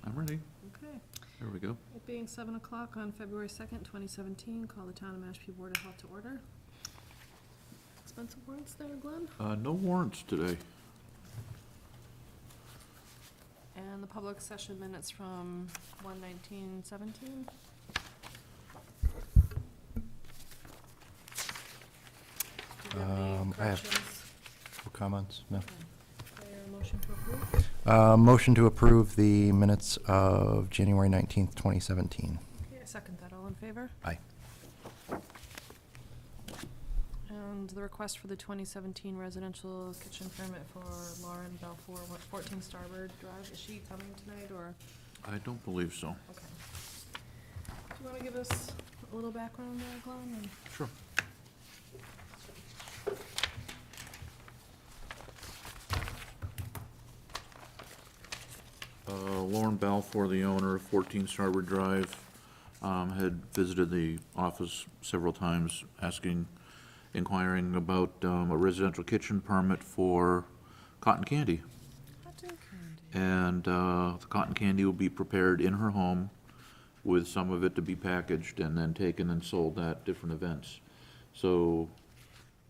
I'm ready. Okay. There we go. It being 7 o'clock on February 2nd, 2017, call the Town of Mashpee Board of Health to order. Expensive warrants there, Glenn? No warrants today. And the public session minutes from 1/19/17. Do you have any I have- corrections? No comments? No. Okay. Is there a motion to approve? Motion to approve the minutes of January 19th, 2017. Okay, I second that. All in favor? Aye. And the request for the 2017 residential kitchen permit for Lauren Balfour, 14 Starboard Drive. Is she coming tonight, or? I don't believe so. Okay. Do you want to give us a little background there, Glenn? and- Sure. Lauren Balfour, the owner of 14 Starboard Drive, had visited the office several times inquiring about a residential kitchen permit for cotton candy. Cotton candy. And the cotton candy will be prepared in her home, with some of it to be packaged and then taken and sold at different events. So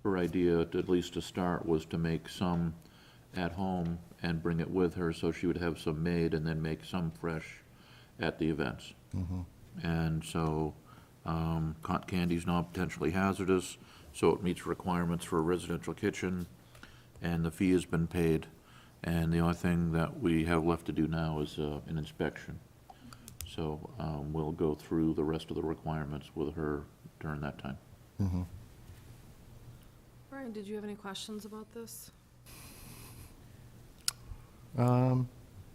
her idea, at least to start, was to make some at home and bring it with her, so she would have some made and then make some fresh at the events. And so cotton candy is not potentially hazardous, so it meets requirements for a residential kitchen, and the fee has been paid. And the only thing that we have left to do now is an inspection. So we'll go through the rest of the requirements with her during that time. Brian, did you have any questions about this?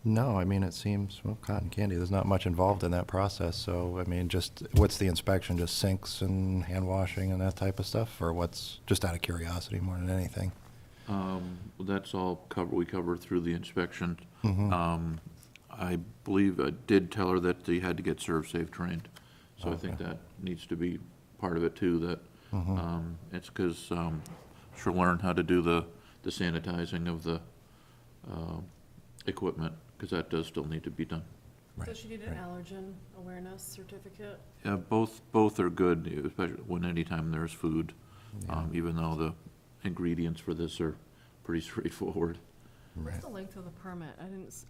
No, I mean, it seems, well, cotton candy, there's not much involved in that process, so, I mean, just, what's the inspection, just sinks and hand washing and that type of stuff, or what's, just out of curiosity more than anything? That's all we covered through the inspection. I believe I did tell her that they had to get serve-safe trained, so I think Okay. that needs to be part of it too, that it's because she'll learn how to do the sanitizing of the equipment, because that does still need to be done. So she did an allergen awareness certificate? Yeah, both are good, especially when anytime there's food, Yeah. even though the ingredients for this are pretty straightforward. What's Right. the length of the permit? I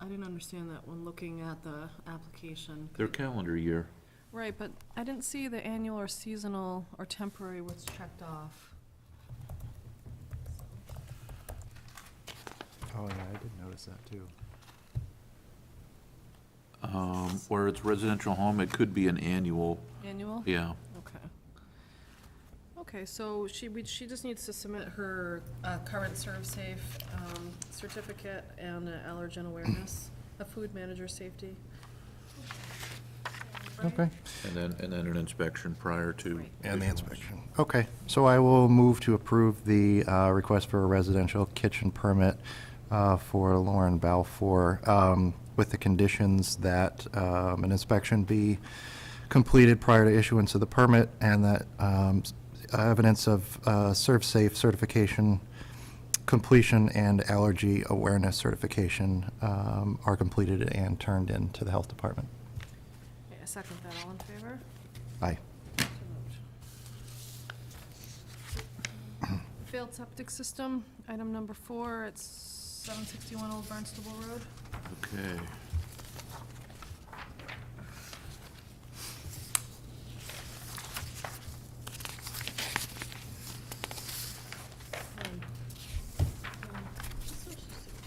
didn't understand that when looking at the application. Their calendar year. Right, but I didn't see the annual or seasonal or temporary was checked off. Oh, yeah, I did notice that, too. Where it's residential home, it could be an annual, Annual? yeah. Okay. Okay, so she just needs to submit her current ServSafe certificate and allergen awareness, a food manager safety. Okay. And then an inspection prior to. Right. And the issuance. inspection. Okay, so I will move to approve the request for a residential kitchen permit for Lauren Balfour, with the conditions that an inspection be completed prior to issuance of the permit, and that evidence of ServSafe certification completion and allergy awareness certification are completed and turned in to the health department. Okay, I second that. All in favor? Aye. Failed septic system, item number 4, it's 761 Old Barnstable Road. Okay.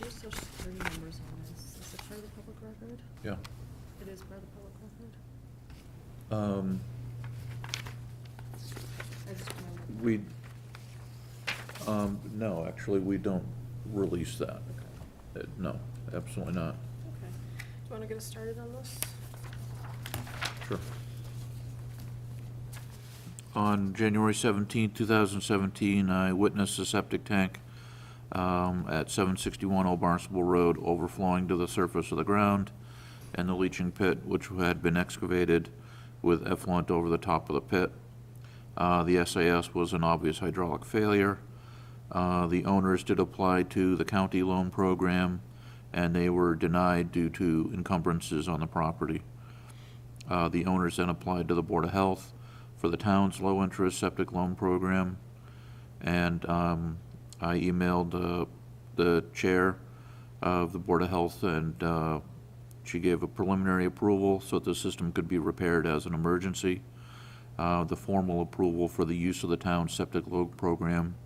There's social security numbers on this. Is it part of the public record? Yeah. It is part of the public record? I just remember. No, actually, we don't release that. No, absolutely not. Okay. Do you want to get us started on this? Sure. On January 17, 2017, I witnessed a septic tank at 761 Old Barnstable Road overflowing to the surface of the ground, and the leaching pit, which had been excavated with effluent over the top of the pit. The SAS was an obvious hydraulic failure. The owners did apply to the county loan program and they were denied due to encumbrances on the property. The owners then applied to the Board of Health for the town's low-interest septic loan program, and I emailed the chair of the Board of Health, and she gave a preliminary approval so that the system could be repaired as an emergency. The formal approval for the use of the town's septic loan program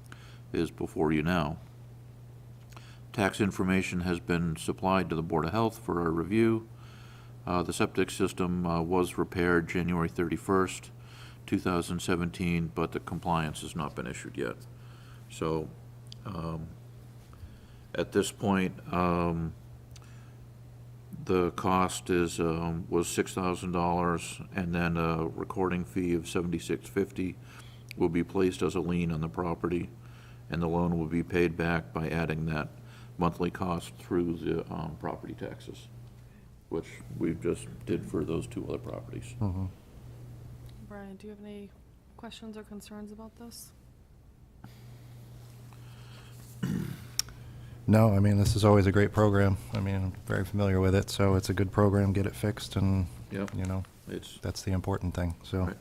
is before you now. Tax information has been supplied to the Board of Health for our review. The septic system was repaired January 31st, 2017, but the compliance has not been issued yet. So at this point, the cost was $6,000, and then a recording fee of $76.50 will be placed as a lien on the property, and the loan will be paid back by adding that monthly cost through the property taxes, which we just did for those two other properties. Brian, do you have any questions or concerns about this? No, I mean, this is always a great program. I mean, I'm very familiar with it, so it's a good program, get it fixed, and, Yep. you know, It's, that's the important thing, so. Right.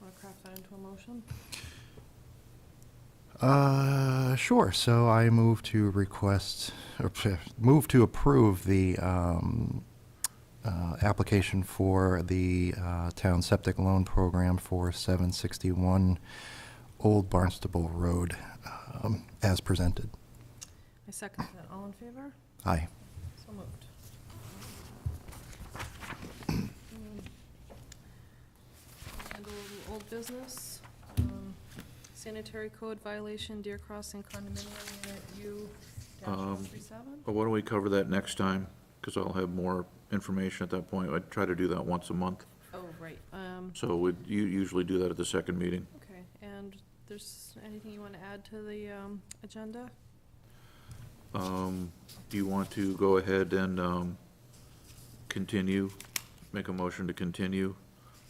Want to craft that into a motion? Sure, so I move to move to approve the, application for the, town septic loan program for 761 Old Barnstable Road, as presented. I second that. All in favor? Aye. So moved. And old business, sanitary code violation, Deer Crossing condominium unit U-137. But why don't we cover that next time? Because I'll have more information at that point. I try to do that once a month. Oh, right. So you usually do that at the second meeting. Okay, and there's anything you want to add to the agenda? Do you want to go ahead and continue, make a motion to continue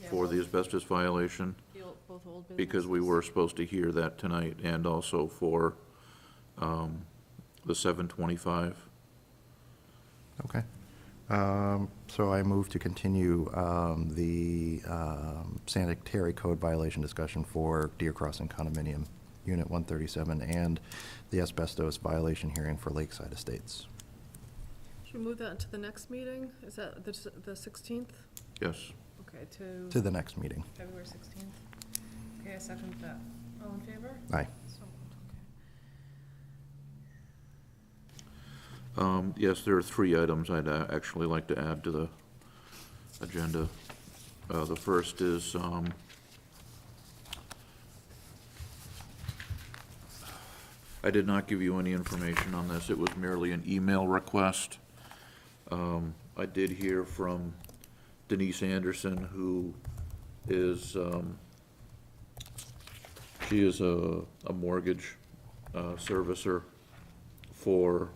Yeah, for the both- asbestos violation? Both old businesses? Because we were supposed to hear that tonight, and also for the 725. Okay. So I move to continue the sanitary code violation discussion for Deer Crossing condominium, Unit 137, and the asbestos violation hearing for Lakeside Estates. Should we move that into the next meeting? Is that the 16th? Yes. Okay, to To the next meeting. February 16th? Okay, I second that. All in favor? Aye. So moved, okay. Yes, there are 3 items I'd actually like to add to the agenda. The first is, I did not give you any information on this. It was merely an email request. I did hear from Denise Anderson, who is, she is a mortgage servicer for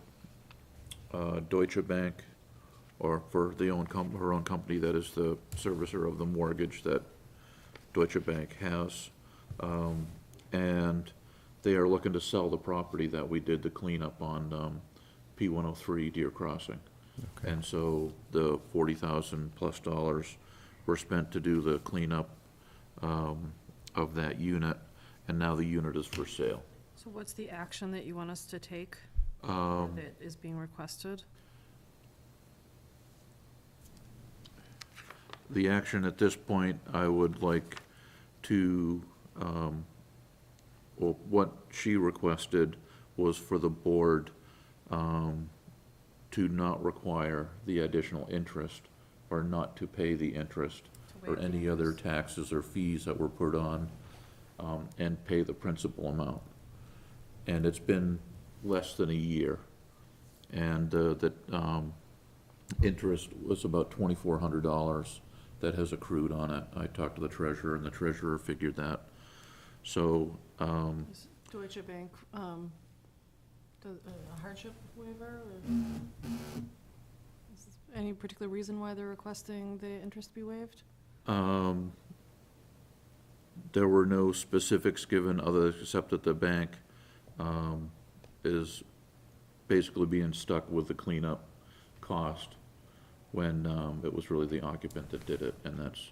Deutsche Bank, or for her own company that is the servicer of the mortgage that Deutsche Bank has. And they are looking to sell the property that we did the cleanup on P-103 Deer Crossing. Okay. And so the $40,000+ were spent to do the cleanup of that unit, and now the unit is for sale. So what's the action that you want us to take that is being requested? The action at this point, I would like to, well, what she requested was for the board to not require the additional interest, or not to pay the interest, To or waive the any other interest. taxes or fees that were put on, and pay the principal amount. And it's been less than a year. And that interest was about $2,400 that has accrued on it. I talked to the treasurer, and the treasurer figured that. So, Is Deutsche Bank, a hardship waiver, or is there any particular reason why they're requesting the interest be waived? there were no specifics given other, except that the bank is basically being stuck with the cleanup cost when it was really the occupant that did it, and that's,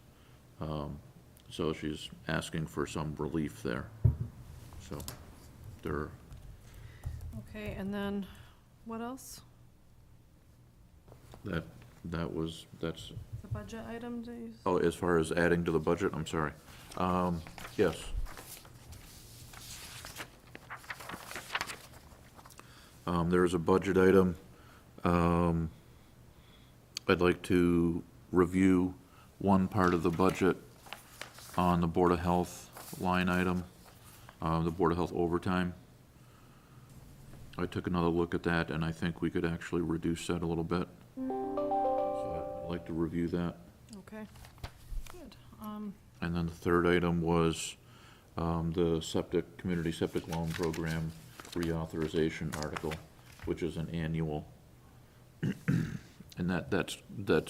so she's asking for some relief there. So there, Okay, and then, what else? that's, The budget items that you? oh, as far as adding to the budget, I'm sorry. Yes. There is a budget item. I'd like to review one part of the budget on the Board of Health line item, the Board of Health overtime. I took another look at that, and I think we could actually reduce that a little bit. So I'd like to review that. Okay, good. And then the third item was the community septic loan program reauthorization article, which is an annual. And that's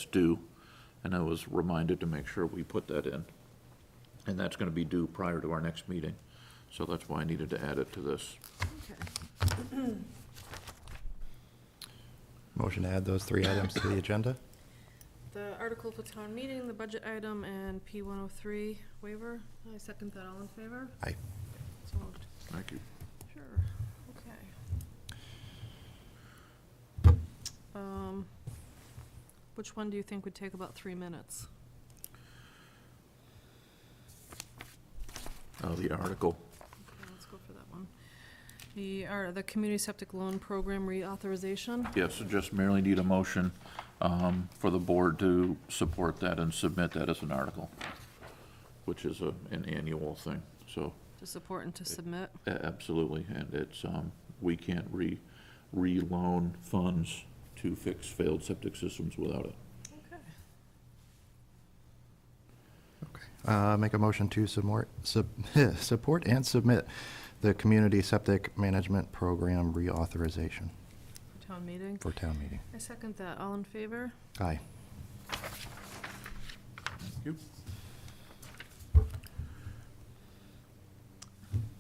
due, and I was reminded to make sure we put that in. And that's gonna be due prior to our next meeting, so that's why I needed to add it to this. Okay. Motion to add those 3 items to the agenda? The article for town meeting, the budget item, and P-103 waiver. I second that. All in favor? Aye. So moved. Thank you. Sure, okay. Which one do you think would take about 3 minutes? The article. Okay, let's go for that one. The community septic loan program reauthorization. Yes, so just merely need a motion for the board to support that and submit that as an article, which is an annual thing, so. To support and to submit. Absolutely, and it's, we can't re-loan funds to fix failed septic systems without it. Okay. Make a motion to support and submit the Community Septic Management Program reauthorization Town meeting. for town meeting. I second that. All in favor? Aye. Thank you.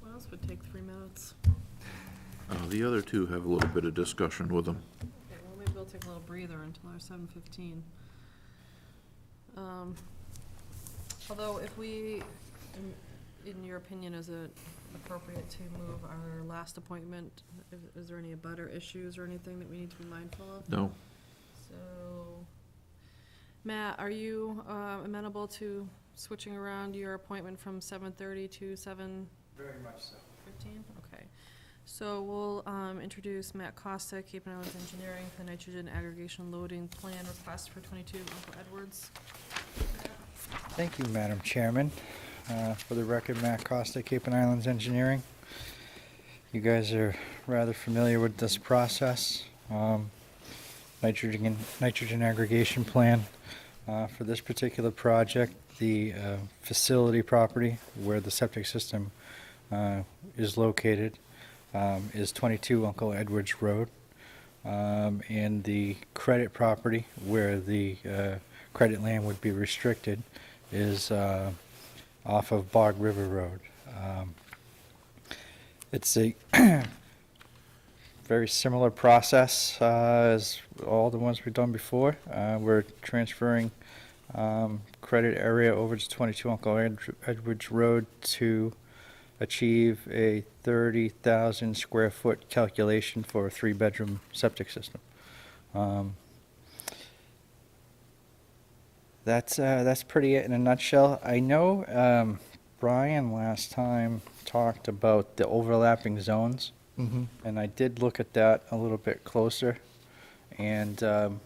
What else would take 3 minutes? The other two have a little bit of discussion with them. Okay, well, maybe we'll take a little breather until our 7:15. Although if we, in your opinion, is it appropriate to move our last appointment? Is there any abutter issues or anything that we need to be mindful of? No? So, Matt, are you amenable to switching around your appointment from 7:30 to 7:15? Very much so. Okay. So we'll introduce Matt Costa, Cape and Islands Engineering, for the nitrogen aggregation loading plan request for 22 Uncle Edwards. Thank you, Madam Chairman. For the record, Matt Costa, Cape and Islands Engineering. You guys are rather familiar with this process. Nitrogen aggregation plan for this particular project. The facility property where the septic system is located is 22 Uncle Edwards Road. And the credit property where the credit land would be restricted is off of Bog River Road. It's a very similar process as all the ones we've done before. We're transferring credit area over to 22 Uncle Edwards Road to achieve a 30,000 square foot calculation for a 3-bedroom septic system. That's pretty it in a nutshell. I know Brian last time talked about the overlapping zones, Mm-hmm. and I did look at that a little bit closer. And in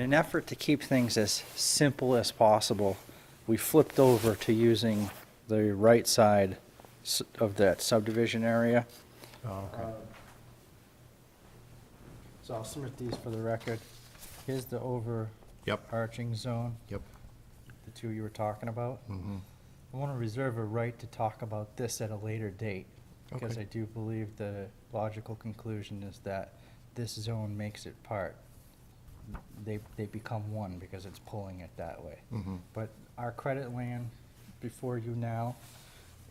an effort to keep things as simple as possible, we flipped over to using the right side of that subdivision area. Oh, okay. So I'll submit these for the record. Here's the Yep. overarching zone, Yep. the two you were talking about. Mm-hmm. I want to reserve a right to talk about this at a later date, because Okay. I do believe the logical conclusion is that this zone makes it part. They become one because it's pulling it that way. Mm-hmm. But our credit land before you now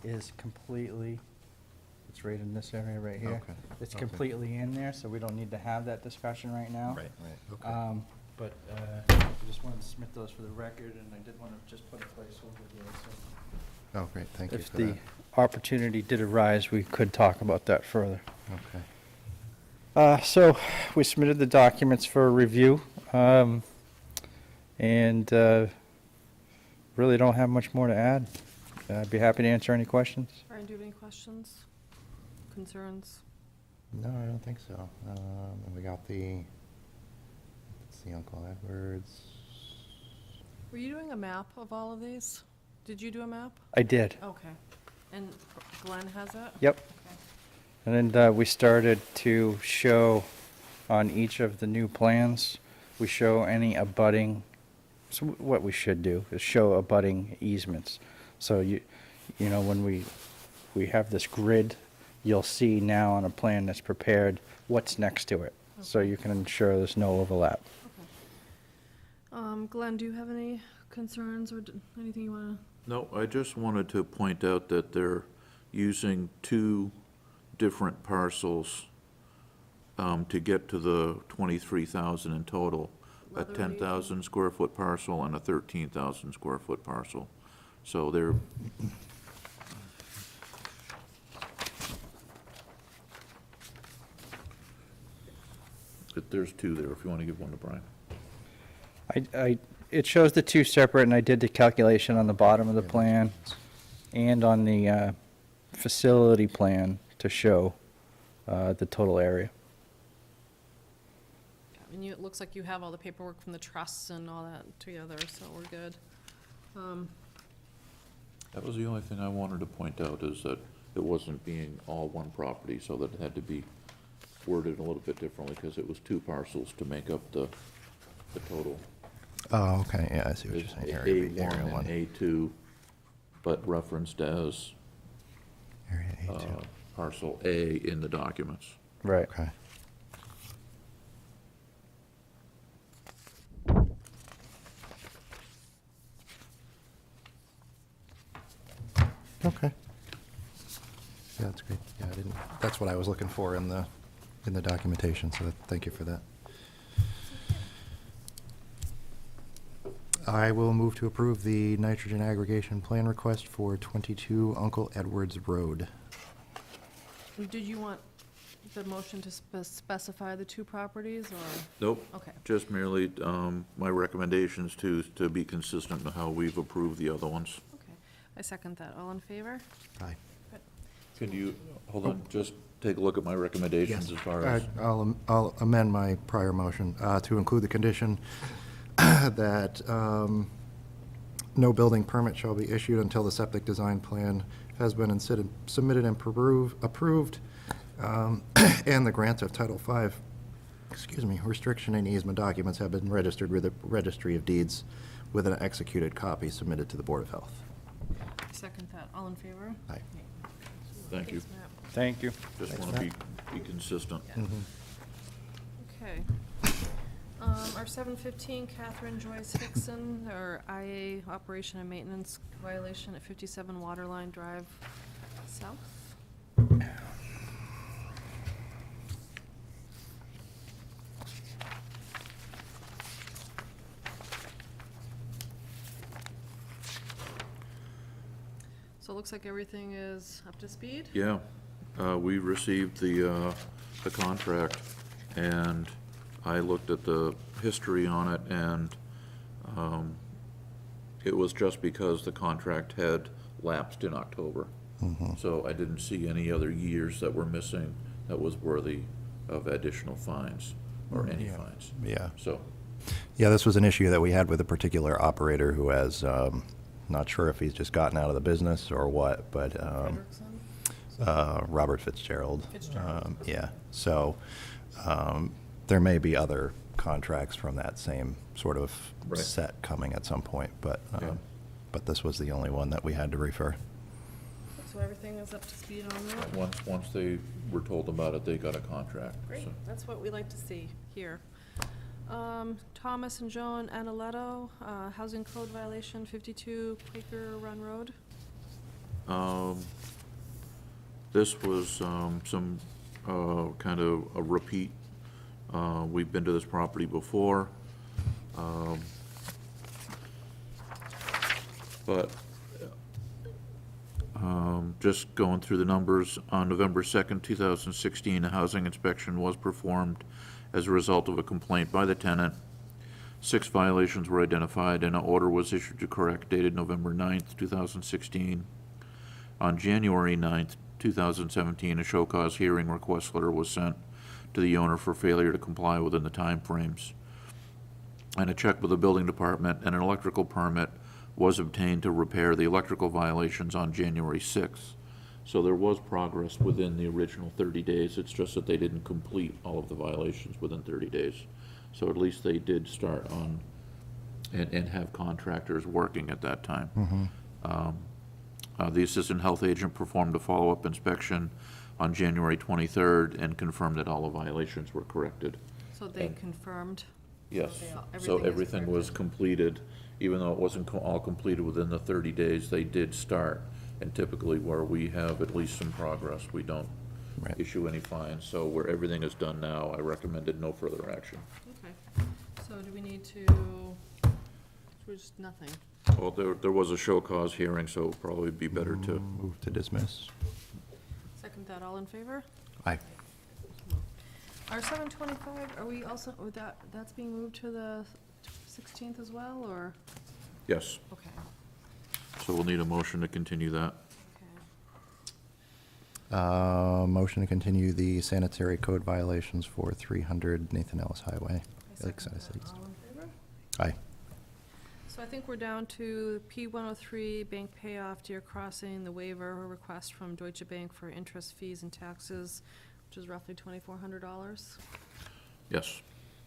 is completely It's right in this area right here. Okay, It's okay. completely in there, so we don't need to have that discussion right now. Right, okay. But I just wanted to submit those for the record, and I did want to just put a placeholder there, so. Oh, great, thank you If for the that. opportunity did arise, we could talk about that further. Okay. So we submitted the documents for review, and really don't have much more to add. I'd be happy to answer any questions. Brian, do you have any questions, concerns? No, I don't think so. And we got the, let's see, Uncle Edwards. Were you doing a map of all of these? Did you do a map? I did. Okay. And Glenn has it? Yep. Okay. And then we started to show on each of the new plans, we show any abutting, so what we should do is show abutting easements. So you know, when we have this grid, you'll see now on a plan that's prepared what's next to it. So Okay. you can ensure there's no overlap. Okay. Glenn, do you have any concerns or anything you want to? No, I just wanted to point out that they're using two different parcels to get to the 23,000 in total. A Leatherleaf. 10,000 square foot parcel and a 13,000 square foot parcel. So they're, there's two there, if you want to give one to Brian. It shows the two separate, and I did the calculation on the bottom of the plan and on the facility plan to show the total area. I mean, it looks like you have all the paperwork from the trusts and all that together, so we're good. That was the only thing I wanted to point out, is that it wasn't being all one property, so that it had to be worded a little bit differently, because it was two parcels to make up the total. Oh, okay, yeah, I see what you're It's saying. Area B, A1 Area and 1. A2, but referenced as Area A2. parcel A in the documents. Right. Okay. Okay. Yeah, that's great. Yeah, I didn't, that's what I was looking for in the documentation, so thank you for that. I will move to approve the nitrogen aggregation plan request for 22 Uncle Edwards Road. Did you want the motion to specify the two properties, or? Nope. Okay. Just merely, my recommendations to be consistent with how we've approved the other ones. Okay, I second that. All in favor? Aye. Good. Could you, hold on, just take a look at my recommendations as far as, I'll amend my prior motion to include the condition that no building permit shall be issued until the septic design plan has been submitted and approved, and the grant of Title V, restriction and easement documents have been registered with the Registry of Deeds with an executed copy submitted to the Board of Health. Second that. All in favor? Aye. Thank you. Thanks, Matt. Thank you. Just want to be consistent. Yeah. Okay. Our 7:15, Catherine Joyce Hickson, our IA operation and maintenance violation at 57 Waterline Drive South. So it looks like everything is up to speed? Yeah, we received the contract, and I looked at the history on it, and it was just because the contract had lapsed in October. So I didn't see any other years that were missing that was worthy of additional fines, or any Yeah. fines. Yeah. So, Yeah, this was an issue that we had with a particular operator who has, not sure if he's just gotten out of the business or what, but Frederickson? Robert Fitzgerald. Fitzgerald. Yeah, so there may be other contracts from that same sort of Right. set coming at some point, Yeah. but this was the only one that we had to refer. So everything is up to speed on that? once they were told about it, they got a contract. Great, So, that's what we like to see here. Thomas and Joan Analetto, housing code violation, 52 Quaker Run Road. This was some kind of a repeat. We've been to this property before. But just going through the numbers, on November 2nd, 2016, a housing inspection was performed as a result of a complaint by the tenant. 6 violations were identified, and an order was issued to correct dated November 9th, 2016. On January 9th, 2017, a show cause hearing request letter was sent to the owner for failure to comply within the timeframes. And a check with the building department and an electrical permit was obtained to repair the electrical violations on January 6th. So there was progress within the original 30 days. It's just that they didn't complete all of the violations within 30 days. So at least they did start on, and have contractors working at that time. The assistant health agent performed a follow-up inspection on January 23rd and confirmed that all the violations were corrected. So they And- confirmed? Yes, Okay, so is everything was corrected. completed, even though it wasn't all completed within the 30 days, they did start. And typically where we have at least some progress, we don't Right. issue any fines. So where everything is done now, I recommended no further action. Okay, so do we need to, just nothing? Well, there was a show cause hearing, so it'd probably be better to, Move to dismiss. Second that, all in favor? Aye. Our 725, are we also, that's being moved to the 16th as well, or? yes. Okay, So we'll need a motion to continue that. okay. Motion to continue the sanitary code violations for 300 Nathan Ellis Highway. I Lakeside second that. Estates. All in favor? Aye. So I think we're down to P103, bank payoff, Deer Crossing, the waiver request from Deutsche Bank for interest, fees, and taxes, which is roughly $2,400. Yes.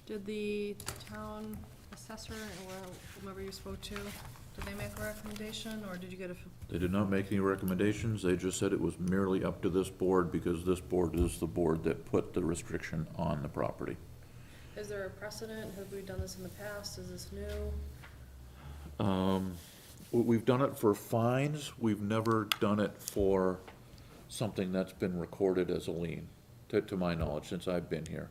Did the town assessor, or whomever you spoke to, did they make a recommendation, or did you get a, They did not make any recommendations. They just said it was merely up to this board because this board is the board that put the restriction on the property. is there a precedent? Have we done this in the past? Is this new? We've done it for fines. We've never done it for something that's been recorded as a lien, to my knowledge, since I've been here.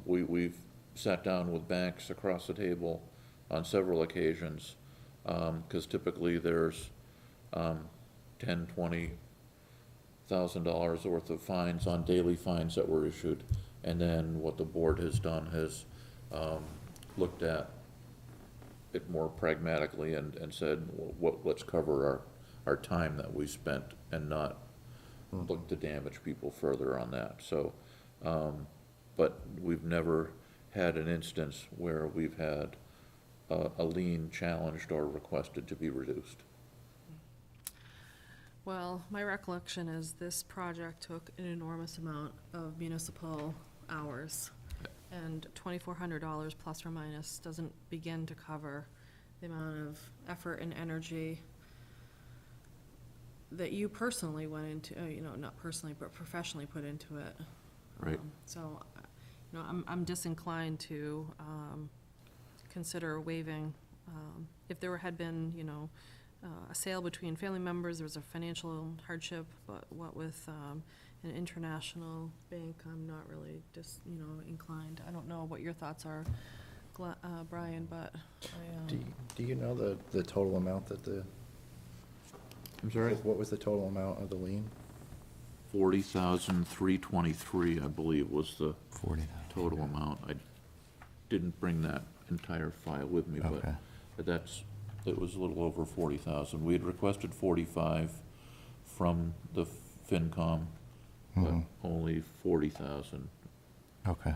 We've sat down with banks across the table on several occasions, because typically there's $10,000-$20,000 worth of fines on daily fines that were issued. And then what the board has done has looked at it more pragmatically and said, let's cover our time that we spent and not look to damage people further on that. So, but we've never had an instance where we've had a lien challenged or requested to be reduced. Well, my recollection is this project took an enormous amount of municipal hours, and $2,400 plus or minus doesn't begin to cover the amount of effort and energy that you personally went into, not personally, but professionally put into it. Right. So, I'm disinclined to consider waiving, if there had been, a sale between family members, there was a financial hardship, but what with an international bank, I'm not really inclined. I don't know what your thoughts are, Brian, but Do you know the total amount that I'm sorry? what was the total amount of the lien? 40,323, I believe, was the 40,000. total amount. I didn't bring that entire file with me, Okay. but it was a little over 40,000. We had requested 45 from the FinCom, but Mhm. only 40,000. Okay.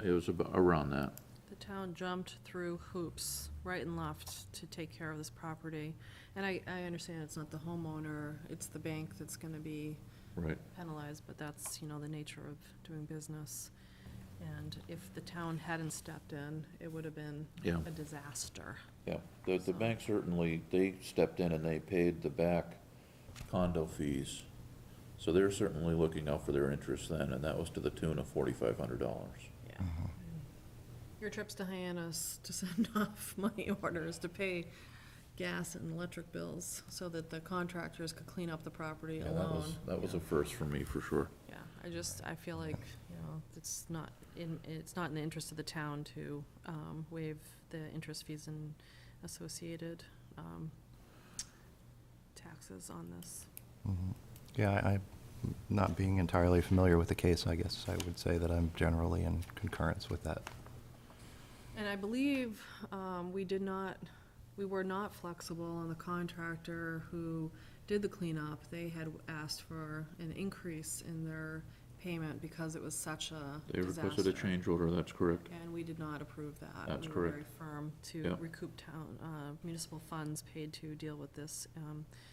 It was about around that. the town jumped through hoops right and left to take care of this property. And I understand it's not the homeowner, it's the bank that's gonna be Right. penalized, but that's, the nature of doing business. And if the town hadn't stepped in, it would have been Yeah. a disaster. Yeah, the bank certainly, they stepped in and they paid the back condo fees. So they're certainly looking out for their interests then, and that was to the tune of $4,500. Yeah. Your trips to Hyannis to send off money orders to pay gas and electric bills so that the contractors could clean up the property Yeah, alone. that was a first for me, for sure. Yeah, I feel like, it's not in the interest of the town to, waive the interest fees and associated, taxes on this. Mhm. Yeah, I, not being entirely familiar with the case, I guess I would say that I'm generally in concurrence with that. And I believe, we were not flexible on the contractor who did the cleanup. They had asked for an increase in their payment because it was such a They disaster. requested a change order, that's correct. And we did not approve that. That's We were correct. very firm to Yeah. recoup town, municipal funds paid to deal with this,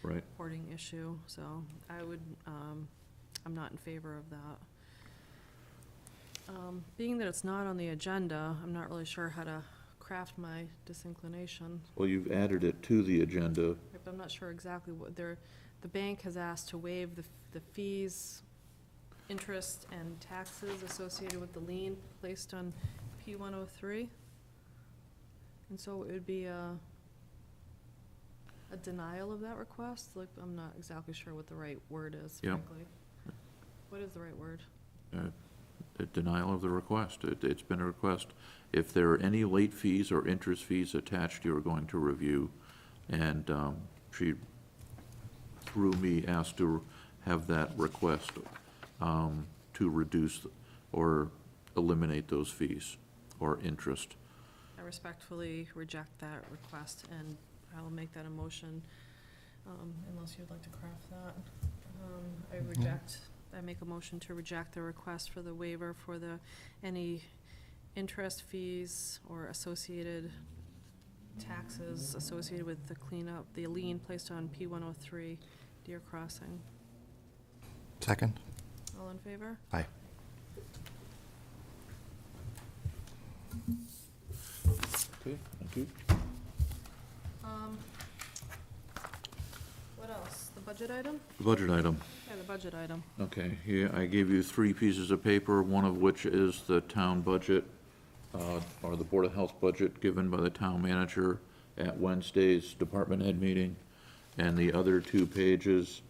Right. hoarding issue. So I would, I'm not in favor of that. Being that it's not on the agenda, I'm not really sure how to craft my disinclination. Well, you've added it to the agenda. I'm not sure exactly what the bank has asked to waive the fees, interest, and taxes associated with the lien placed on P-103. And so it would be a denial of that request? Like, I'm not exactly sure what the right word is, Yeah. frankly. What is the right word? The denial of the request. It's been a request. If there are any late fees or interest fees attached, you are going to review. And she, through me, asked to have that request to reduce or eliminate those fees or interest. I respectfully reject that request, and I will make that a motion, unless you'd like to craft that. I make a motion to reject the request for the waiver for any interest fees or associated taxes associated with the cleanup, the lien placed on P-103 Deer Crossing. Second? All in favor? Aye. Okay, thank you. What else? The budget item? Budget item. Yeah, the budget item. Okay, here, I gave you 3 pieces of paper, one of which is the town budget, or the Board of Health budget given by the town manager at Wednesday's department head meeting. And the other 2 pages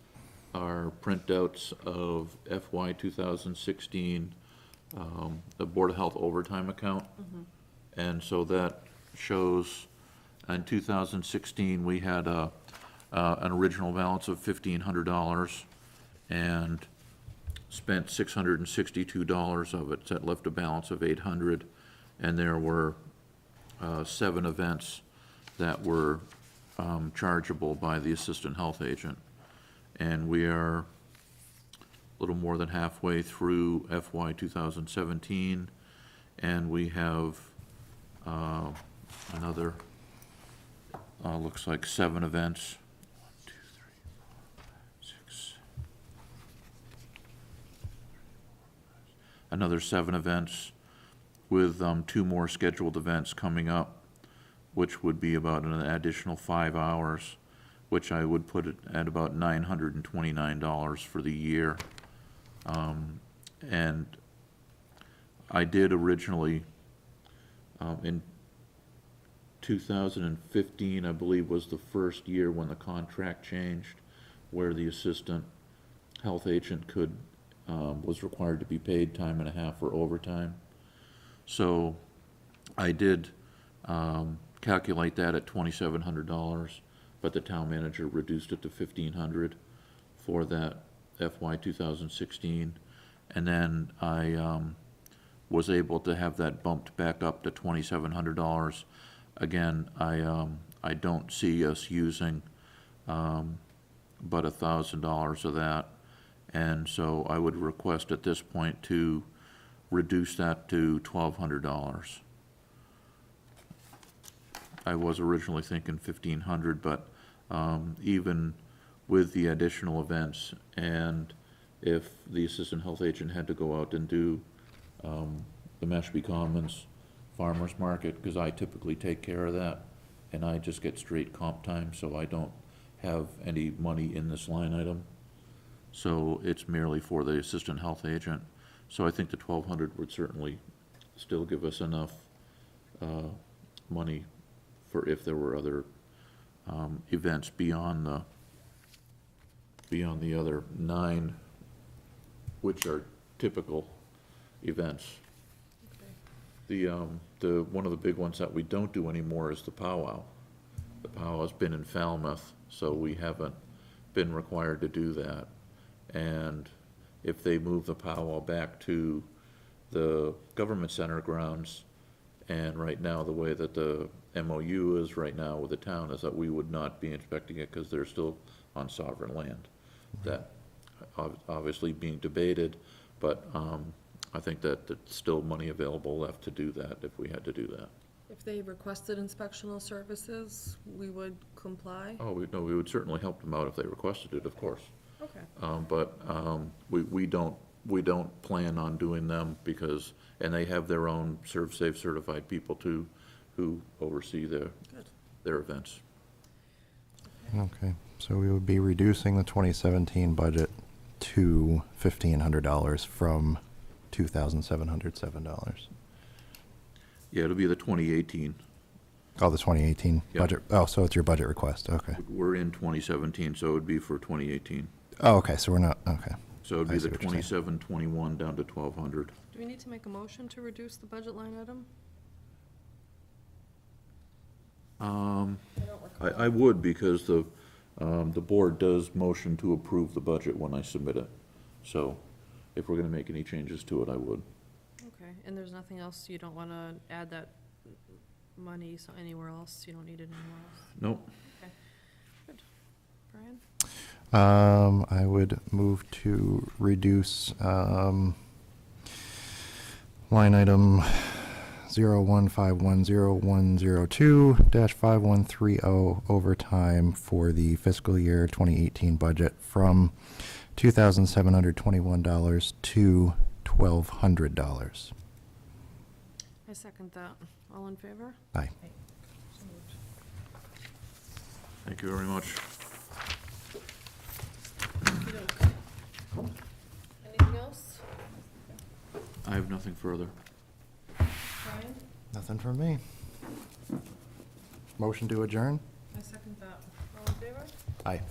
are printouts of FY 2016, the Board of Health overtime account. And so that shows, in 2016, we had an original balance of $1,500 and spent $662 of it. That left a balance of $800, and there were 7 events that were chargeable by the assistant health agent. And we are a little more than halfway through FY 2017, and we have another, looks like 7 events. 1, 2, 3, 4, 5, 6. Another 7 events with 2 more scheduled events coming up, which would be about an additional 5 hours, which I would put it at about $929 for the year. And I did originally, in 2015, I believe, was the first year when the contract changed, where the assistant health agent was required to be paid time and a half for overtime. So I did calculate that at $2,700, but the town manager reduced it to $1,500 for that FY 2016. And then I was able to have that bumped back up to $2,700. Again, I don't see us using but $1,000 of that. And so I would request at this point to reduce that to $1,200. I was originally thinking $1,500, but even with the additional events, and if the assistant health agent had to go out and do the Mashpee Commons Farmers Market, because I typically take care of that, and I just get straight comp time, so I don't have any money in this line item. So it's merely for the assistant health agent. So I think the $1,200 would certainly still give us enough money for if there were other events beyond the other 9, which are typical events. One of the big ones that we don't do anymore is the powwow. The powwow's been in Falmouth, so we haven't been required to do that. And if they move the powwow back to the government center grounds, and right now, the way that the MOU is right now with the town is that we would not be inspecting it because they're still on sovereign land. That obviously being debated, but I think that there's still money available left to do that if we had to do that. If they requested inspectional services, we would comply? Oh, we would certainly help them out if they requested it, of course. Okay. But we don't plan on doing them because, and they have their own ServSafe certified people too, who oversee Good. their events. Okay, so we would be reducing the 2017 budget to $1,500 from $2,707. Yeah, it'll be the 2018. Oh, the 2018 Yeah. budget. Oh, so it's your budget request. Okay. We're in 2017, so it would be for 2018. Oh, okay. So we're not. Okay. So it'd I be see the what you're saying. 2721 down to 1,200. Do we need to make a motion to reduce the budget line item? I don't recall. I would, because the board does motion to approve the budget when I submit it. So if we're gonna make any changes to it, I would. Okay, and there's nothing else, you don't want to add that money anywhere else? You don't need it anywhere else? Nope. Okay, good. Brian? I would move to reduce line item 015100102-5130 overtime for the fiscal year 2018 budget from $2,721 to $1,200. I second that. All in favor? Aye. So moved. Thank you very much. Okey-doke. Anything else? I have nothing further. Brian? Nothing from me. Motion to adjourn? I second that. All in favor? Aye.